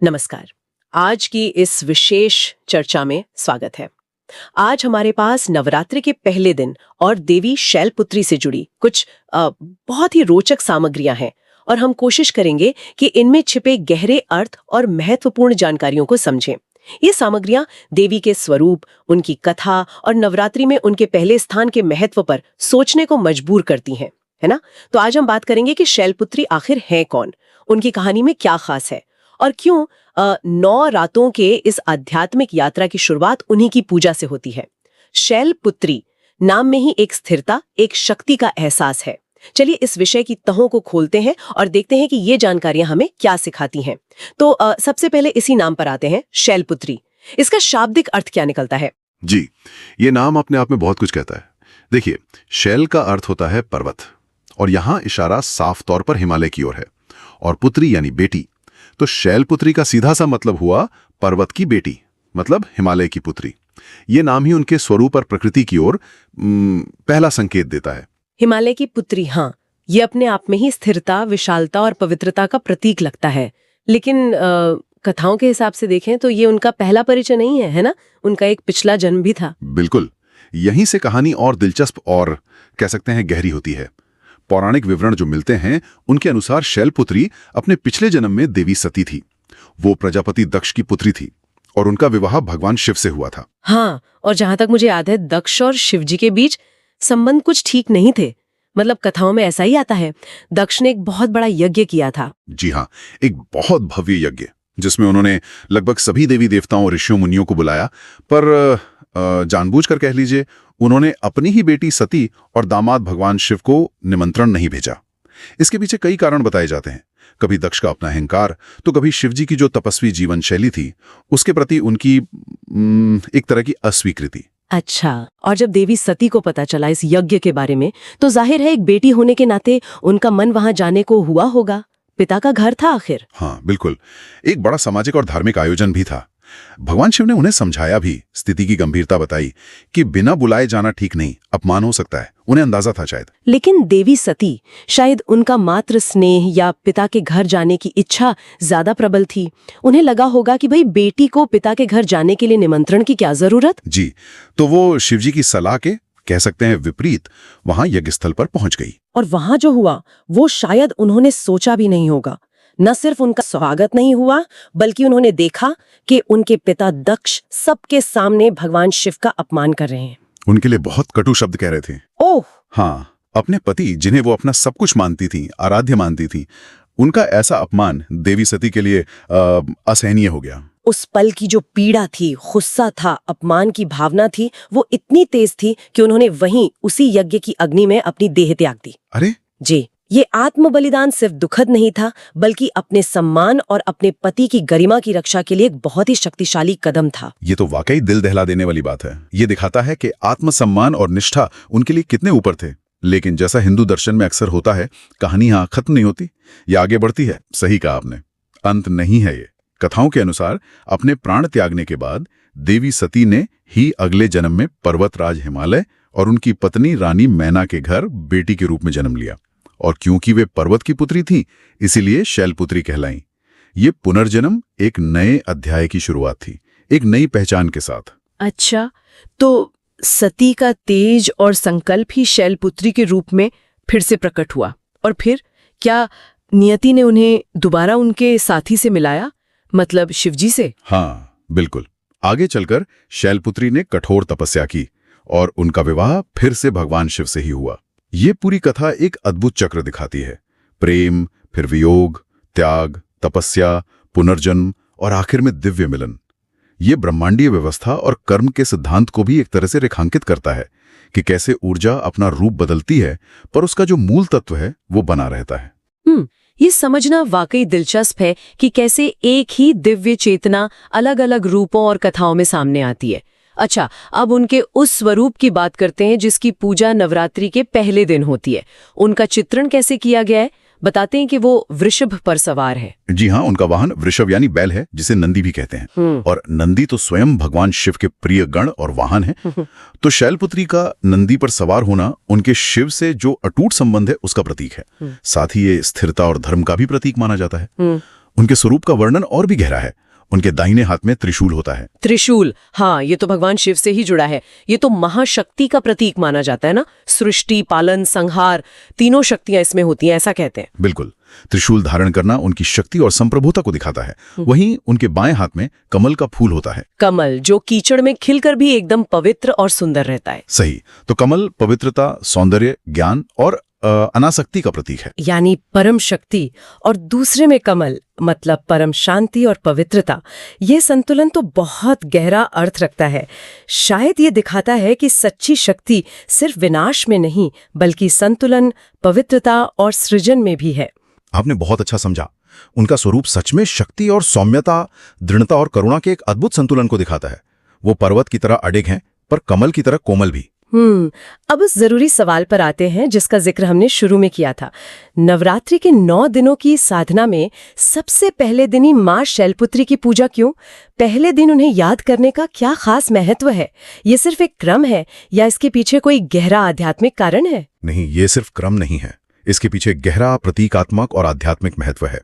नमस्कार। आज की इस विशेष चर्चा में स्वागत है। आज हमारे पास नवरात्रि के पहले दिन और देवी शैलपुत्री से जुड़ी कुछ बहुत ही रोचक सामग्रियां हैं और हम कोशिश करेंगे कि इनमें छिपे गहरे अर्थ और महत्वपूर्ण जानकारियों को समझें। ये सामग्रियां देवी के स्वरूप, उनकी कथा और नवरात्रि में उनके पहले स्थान के महत्व पर सोचने को मजबूर करती हैं, है ना? तो आज हम बात करेंगे कि शैलपुत्री आखिर है कौन, उनकी कहानी में क्या खास है और क्यों 9 रातों के इस आध्यात्मिक यात्रा की शुरुआत उन्हीं की पूजा से होती है। शैलपुत्री नाम में ही एक स्थिरता, एक शक्ति का एहसास है। चलिए इस विषय की तहों को खोलते हैं और देखते हैं कि ये जानकारियां हमें क्या सिखाती हैं। तो सबसे पहले इसी नाम पर आते हैं, शैलपुत्री। इसका शाब्दिक अर्थ क्या निकलता है? जी, ये नाम अपने आप में बहुत कुछ कहता है। देखिए, शैल का अर्थ होता है पर्वत और यहाँ इशारा साफ तौर पर हिमालय की ओर है, और पुत्री यानी बेटी। तो शैलपुत्री का सीधा सा मतलब हुआ पर्वत की बेटी, मतलब हिमालय की पुत्री। ये नाम ही उनके स्वरूप और प्रकृति की ओर पहला संकेत देता है। हिमालय की पुत्री, हाँ, ये अपने आप में ही स्थिरता, विशालता और पवित्रता का प्रतीक लगता है। लेकिन कथाओं के हिसाब से देखें तो ये उनका पहला परिचय नहीं है, है ना? उनका एक पिछला जन्म भी था। बिल्कुल, यहीं से कहानी और दिलचस्प और कह सकते हैं गहरी होती है। पौराणिक विवरण जो मिलते हैं उनके अनुसार शैलपुत्री अपने पिछले जन्म में देवी सती थी। वो प्रजापति दक्ष की पुत्री थी और उनका विवाह भगवान शिव से हुआ था। हाँ, और जहां तक मुझे याद है, दक्ष और शिवजी के बीच संबंध कुछ ठीक नहीं थे। मतलब कथाओं में ऐसा ही आता है। दक्ष ने एक बहुत बड़ा यज्ञ किया था। जी हाँ, एक बहुत भव्य यज्ञ जिसमें उन्होंने लगभग सभी देवी देवताओं और ऋषियों मुनियों को बुलाया, पर जानबूझकर कह लीजिए उन्होंने अपनी ही बेटी सती और दामाद भगवान शिव को निमंत्रण नहीं भेजा। इसके पीछे कई कारण बताए जाते हैं। कभी दक्ष का अपना अहंकार, तो कभी शिवजी की जो तपस्वी जीवन शैली थी उसके प्रति उनकी एक तरह की अस्वीकृति। अच्छा, और जब देवी सती को पता चला इस यज्ञ के बारे में, तो जाहिर है एक बेटी होने के नाते उनका मन वहां जाने को हुआ होगा। पिता का घर था आखिर। हाँ बिल्कुल, एक बड़ा सामाजिक और धार्मिक आयोजन भी था। भगवान शिव ने उन्हें समझाया भी, स्थिति की गंभीरता बताई कि बिना बुलाए जाना ठीक नहीं, अपमान हो सकता है। उन्हें अंदाजा था शायद। लेकिन देवी सती, शायद उनका मात्र स्नेह या पिता के घर जाने की इच्छा ज्यादा प्रबल थी। उन्हें लगा होगा कि भाई बेटी को पिता के घर जाने के लिए निमंत्रण की क्या जरूरत। जी, तो वो शिवजी की सलाह के कह सकते हैं विपरीत वहां यज्ञस्थल पर पहुंच गई। और वहां जो हुआ वो शायद उन्होंने सोचा भी नहीं होगा। न सिर्फ उनका स्वागत नहीं हुआ, बल्कि उन्होंने देखा कि उनके पिता दक्ष सबके सामने भगवान शिव का अपमान कर रहे हैं। उनके लिए बहुत कटु शब्द कह रहे थे। ओह हाँ, अपने पति जिन्हें वो अपना सब कुछ मानती थी, आराध्य मानती थी, उनका ऐसा अपमान देवी सती के लिए असहनीय हो गया। उस पल की जो पीड़ा थी, गुस्सा था, अपमान की भावना थी, वो इतनी तेज थी कि उन्होंने वहीं उसी यज्ञ की अग्नि में अपनी देह त्याग दी। अरे जी, ये आत्म बलिदान सिर्फ दुखद नहीं था, बल्कि अपने सम्मान और अपने पति की गरिमा की रक्षा के लिए एक बहुत ही शक्तिशाली कदम था। ये तो वाकई दिल दहला देने वाली बात है। ये दिखाता है कि आत्मसम्मान और निष्ठा उनके लिए कितने ऊपर थे। लेकिन जैसा हिंदू दर्शन में अक्सर होता है, कहानी यहाँ खत्म नहीं होती, ये आगे बढ़ती है। सही कहा आपने, अंत नहीं है ये। कथाओं के अनुसार अपने प्राण त्यागने के बाद देवी सती ने ही अगले जन्म में पर्वतराज हिमालय और उनकी पत्नी रानी मैना के घर बेटी के रूप में जन्म लिया। और क्योंकि वे पर्वत की पुत्री थी, इसीलिए शैलपुत्री कहलाई। ये पुनर्जन्म एक नए अध्याय की शुरुआत थी, एक नई पहचान के साथ। अच्छा, तो सती का तेज और संकल्प ही शैलपुत्री के रूप में फिर से प्रकट हुआ। और फिर क्या नियति ने उन्हें दोबारा उनके साथी से मिलाया, मतलब शिवजी से? हाँ बिल्कुल। आगे चलकर शैलपुत्री ने कठोर तपस्या की और उनका विवाह फिर से भगवान शिव से ही हुआ। ये पूरी कथा एक अद्भुत चक्र दिखाती है। प्रेम, फिर वियोग, त्याग, तपस्या, पुनर्जन्म और आखिर में दिव्य मिलन। ये ब्रह्मांडीय व्यवस्था और कर्म के सिद्धांत को भी एक तरह से रेखांकित करता है कि कैसे ऊर्जा अपना रूप बदलती है, पर उसका जो मूल तत्व है वो बना रहता है। ये समझना वाकई दिलचस्प है कि कैसे एक ही दिव्य चेतना अलग अलग रूपों और कथाओं में सामने आती है। अच्छा, अब उनके उस स्वरूप की बात करते हैं जिसकी पूजा नवरात्रि के पहले दिन होती है। उनका चित्रण कैसे किया गया है? बताते हैं कि वो वृषभ पर सवार है। जी हाँ, उनका वाहन वृषभ यानी बैल है, जिसे नंदी भी कहते हैं। और नंदी तो स्वयं भगवान शिव के प्रिय गण और वाहन है। तो शैलपुत्री का नंदी पर सवार होना उनके शिव से जो अटूट संबंध है उसका प्रतीक है। साथ ही ये स्थिरता और धर्म का भी प्रतीक माना जाता है। उनके स्वरूप का वर्णन और भी गहरा है। उनके दाहिने हाथ में त्रिशूल होता है। त्रिशूल, हाँ, ये तो भगवान शिव से ही जुड़ा है। ये तो महाशक्ति का प्रतीक माना जाता है ना। सृष्टि, पालन, संहार, तीनों शक्तियां इसमें होती हैं, ऐसा कहते हैं। बिल्कुल, त्रिशूल धारण करना उनकी शक्ति और संप्रभुता को दिखाता है। वहीं उनके बाएं हाथ में कमल का फूल होता है। कमल, जो कीचड़ में खिलकर भी एकदम पवित्र और सुंदर रहता है। सही, तो कमल पवित्रता, सौंदर्य, ज्ञान और अनासक्ति का प्रतीक है। यानी परम शक्ति, और दूसरे में कमल मतलब परम शांति और पवित्रता। ये संतुलन तो बहुत गहरा अर्थ रखता है। शायद ये दिखाता है कि सच्ची शक्ति सिर्फ विनाश में नहीं, बल्कि संतुलन, पवित्रता और सृजन में भी है। आपने बहुत अच्छा समझा। उनका स्वरूप सच में शक्ति और सौम्यता, दृढ़ता और करुणा के एक अद्भुत संतुलन को दिखाता है। वो पर्वत की तरह अडिग हैं, पर कमल की तरह कोमल भी। अब उस जरूरी सवाल पर आते हैं जिसका जिक्र हमने शुरू में किया था। नवरात्रि के 9 दिनों की साधना में सबसे पहले दिन ही माँ शैलपुत्री की पूजा क्यों? पहले दिन उन्हें याद करने का क्या खास महत्व है? ये सिर्फ एक क्रम है या इसके पीछे कोई गहरा आध्यात्मिक कारण है? नहीं, ये सिर्फ क्रम नहीं है। इसके पीछे गहरा प्रतीकात्मक और आध्यात्मिक महत्व है।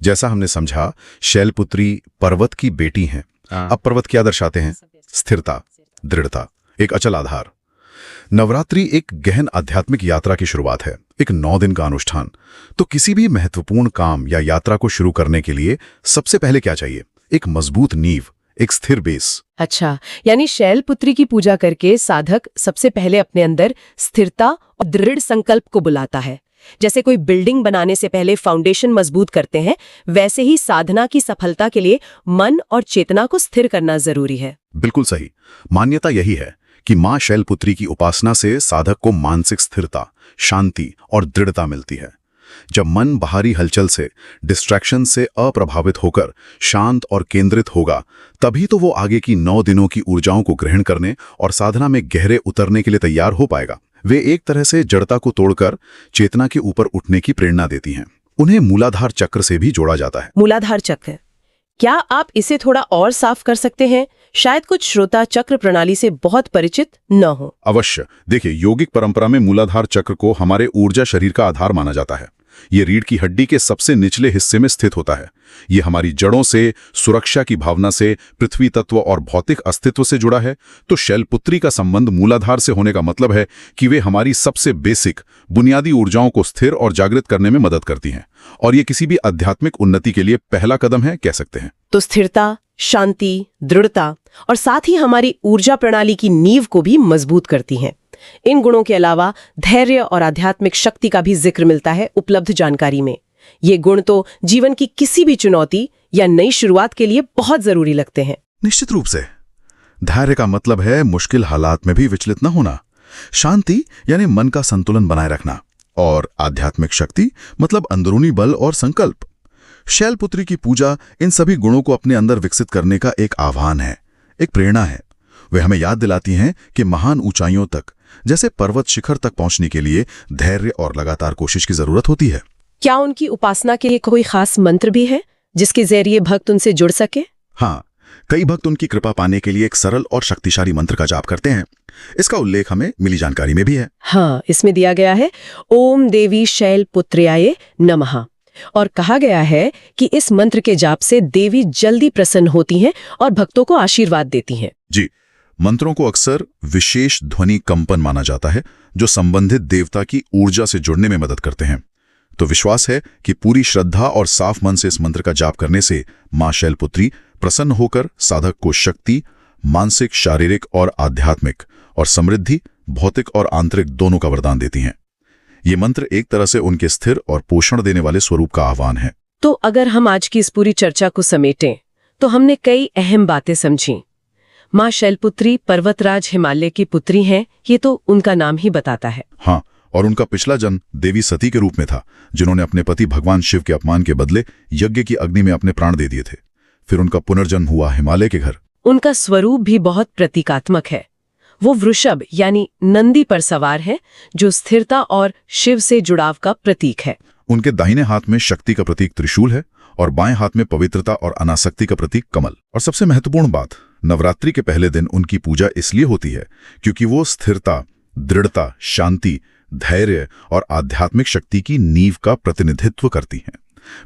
जैसा हमने समझा, शैलपुत्री पर्वत की बेटी हैं। अब पर्वत क्या दर्शाते हैं? स्थिरता, दृढ़ता, एक अचल आधार। नवरात्रि एक गहन आध्यात्मिक यात्रा की शुरुआत है, एक 9 दिन का अनुष्ठान। तो किसी भी महत्वपूर्ण काम या यात्रा को शुरू करने के लिए सबसे पहले क्या चाहिए? एक मजबूत नींव, एक स्थिर बेस। अच्छा, यानी शैलपुत्री की पूजा करके साधक सबसे पहले अपने अंदर स्थिरता और दृढ़ संकल्प को बुलाता है। जैसे कोई बिल्डिंग बनाने से पहले फाउंडेशन मजबूत करते हैं, वैसे ही साधना की सफलता के लिए मन और चेतना को स्थिर करना जरूरी है। बिल्कुल सही। मान्यता यही है कि मां शैलपुत्री की उपासना से साधक को मानसिक स्थिरता, शांति और दृढ़ता मिलती है। जब मन बाहरी हलचल से, डिस्ट्रैक्शन से अप्रभावित होकर शांत और केंद्रित होगा, तभी तो वो आगे की 9 दिनों की ऊर्जाओं को ग्रहण करने और साधना में गहरे उतरने के लिए तैयार हो पाएगा। वे एक तरह से जड़ता को तोड़कर चेतना के ऊपर उठने की प्रेरणा देती हैं। उन्हें मूलाधार चक्र से भी जोड़ा जाता है। मूलाधार चक्र, क्या आप इसे थोड़ा और साफ कर सकते हैं? शायद कुछ श्रोता चक्र प्रणाली से बहुत परिचित न हो। अवश्य। देखिए, योगिक परंपरा में मूलाधार चक्र को हमारे ऊर्जा शरीर का आधार माना जाता है। ये रीढ़ की हड्डी के सबसे निचले हिस्से में स्थित होता है। ये हमारी जड़ों से, सुरक्षा की भावना से, पृथ्वी तत्व और भौतिक अस्तित्व से जुड़ा है। तो शैलपुत्री का संबंध मूलाधार से होने का मतलब है कि वे हमारी सबसे बेसिक, बुनियादी ऊर्जाओं को स्थिर और जागृत करने में मदद करती हैं। और ये किसी भी आध्यात्मिक उन्नति के लिए पहला कदम है, कह सकते हैं। तो स्थिरता, शांति, दृढ़ता और साथ ही हमारी ऊर्जा प्रणाली की नींव को भी मजबूत करती हैं। इन गुणों के अलावा धैर्य और आध्यात्मिक शक्ति का भी जिक्र मिलता है उपलब्ध जानकारी में। ये गुण तो जीवन की किसी भी चुनौती या नई शुरुआत के लिए बहुत जरूरी लगते हैं। निश्चित रूप से। धैर्य का मतलब है मुश्किल हालात में भी विचलित न होना। शांति यानी मन का संतुलन बनाए रखना। और आध्यात्मिक शक्ति मतलब अंदरूनी बल और संकल्प। शैलपुत्री की पूजा इन सभी गुणों को अपने अंदर विकसित करने का एक आह्वान है, एक प्रेरणा है। वे हमें याद दिलाती हैं कि महान ऊंचाइयों तक, जैसे पर्वत शिखर तक पहुंचने के लिए धैर्य और लगातार कोशिश की जरूरत होती है। क्या उनकी उपासना के लिए कोई खास मंत्र भी है जिसके जरिए भक्त उनसे जुड़ सके? हाँ, कई भक्त उनकी कृपा पाने के लिए एक सरल और शक्तिशाली मंत्र का जाप करते हैं। इसका उल्लेख हमें मिली जानकारी में भी है। हाँ, इसमें दिया गया है ओम देवी शैलपुत्र्याय नमः, और कहा गया है कि इस मंत्र के जाप से देवी जल्दी प्रसन्न होती हैं और भक्तों को आशीर्वाद देती हैं। जी, मंत्रों को अक्सर विशेष ध्वनि कंपन माना जाता है जो संबंधित देवता की ऊर्जा से जुड़ने में मदद करते हैं। तो विश्वास है कि पूरी श्रद्धा और साफ मन से इस मंत्र का जाप करने से मां शैलपुत्री प्रसन्न होकर साधक को शक्ति, मानसिक, शारीरिक और आध्यात्मिक, और समृद्धि, भौतिक और आंतरिक दोनों का वरदान देती हैं। ये मंत्र एक तरह से उनके स्थिर और पोषण देने वाले स्वरूप का आह्वान है। तो अगर हम आज की इस पूरी चर्चा को समेटें तो हमने कई अहम बातें समझी। मां शैलपुत्री पर्वतराज हिमालय की पुत्री हैं, ये तो उनका नाम ही बताता है। हाँ, और उनका पिछला जन्म देवी सती के रूप में था, जिन्होंने अपने पति भगवान शिव के अपमान के बदले यज्ञ की अग्नि में अपने प्राण दे दिए थे। फिर उनका पुनर्जन्म हुआ हिमालय के घर। उनका स्वरूप भी बहुत प्रतीकात्मक है। वो वृषभ यानी नंदी पर सवार है, जो स्थिरता और शिव से जुड़ाव का प्रतीक है। उनके दाहिने हाथ में शक्ति का प्रतीक त्रिशूल है और बाएं हाथ में पवित्रता और अनासक्ति का प्रतीक कमल। और सबसे महत्वपूर्ण बात, नवरात्रि के पहले दिन उनकी पूजा इसलिए होती है क्योंकि वो स्थिरता, दृढ़ता, शांति, धैर्य और आध्यात्मिक शक्ति की नींव का प्रतिनिधित्व करती हैं।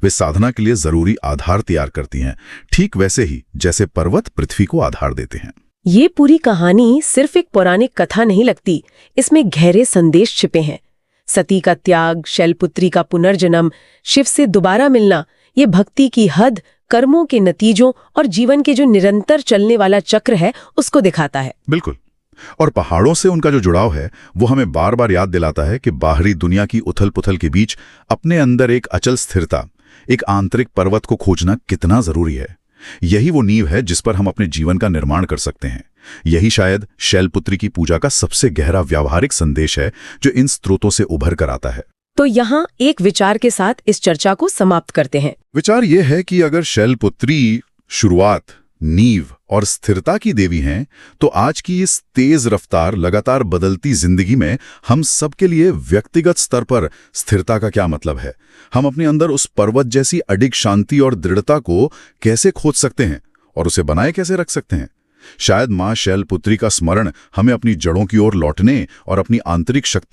वे साधना के लिए जरूरी आधार तैयार करती हैं, ठीक वैसे ही जैसे पर्वत पृथ्वी को आधार देते हैं। ये पूरी कहानी सिर्फ एक पौराणिक कथा नहीं लगती, इसमें गहरे संदेश छिपे हैं। सती का त्याग, शैलपुत्री का पुनर्जन्म, शिव से दोबारा मिलना, ये भक्ति की हद, कर्मों के नतीजों और जीवन के जो निरंतर चलने वाला चक्र है उसको दिखाता है। बिल्कुल। और पहाड़ों से उनका जो जुड़ाव है वो हमें बार बार याद दिलाता है कि बाहरी दुनिया की उथल पुथल के बीच अपने अंदर एक अचल स्थिरता, एक आंतरिक पर्वत को खोजना कितना जरूरी है। यही वो नींव है जिस पर हम अपने जीवन का निर्माण कर सकते हैं। यही शायद शैलपुत्री की पूजा का सबसे गहरा व्यावहारिक संदेश है जो इन स्रोतों से उभर कर आता है। तो यहाँ एक विचार के साथ इस चर्चा को समाप्त करते हैं। विचार यह है कि अगर शैलपुत्री शुरुआत, नींव और स्थिरता की देवी हैं, तो आज की इस तेज रफ्तार, लगातार बदलती जिंदगी में हम सबके लिए व्यक्तिगत स्तर पर स्थिरता का क्या मतलब है? हम अपने अंदर उस पर्वत जैसी अडिग शांति और दृढ़ता को कैसे खोज सकते हैं और उसे बनाए कैसे रख सकते हैं? शायद मां शैलपुत्री का स्मरण हमें अपनी जड़ों की ओर लौटने और अपनी आंतरिक शक्ति